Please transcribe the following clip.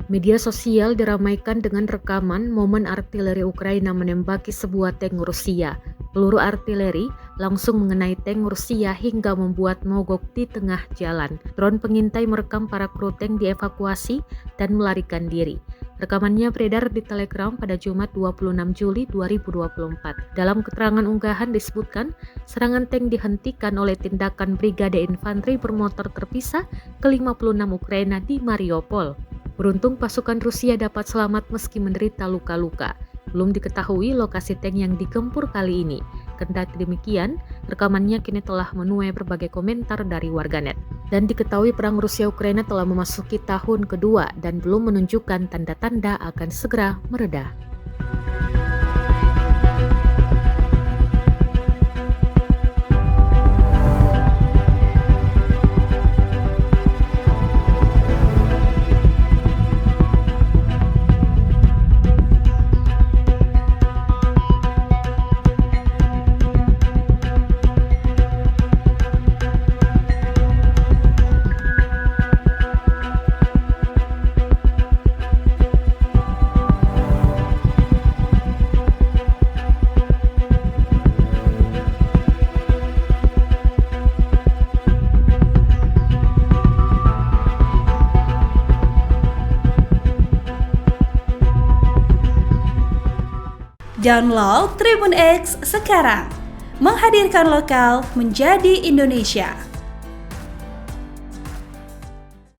Media sosial diramaikan dengan rekaman momen artileri Ukraina menembaki sebuah tank Rusia. Peluru artileri langsung mengenai tank Rusia hingga membuat mogok di tengah jalan. Drone pengintai merekam para kru tank dievakuasi dan melarikan diri. Rekamannya beredar di Telegram pada Jumat 26 Juli 2024. Dalam keterangan unggahan disebutkan, serangan tank dihentikan oleh tindakan Brigade Infanteri bermotor terpisah ke-56 Ukraina di Mariupol. Beruntung pasukan Rusia dapat selamat meski menderita luka-luka. Belum diketahui lokasi tank yang digempur kali ini. Kendati demikian, rekamannya kini telah menuai berbagai komentar dari warganet. Dan diketahui perang Rusia-Ukraina telah memasuki tahun kedua dan belum menunjukkan tanda-tanda akan segera mereda. Download Tribun X sekarang, menghadirkan lokal menjadi Indonesia.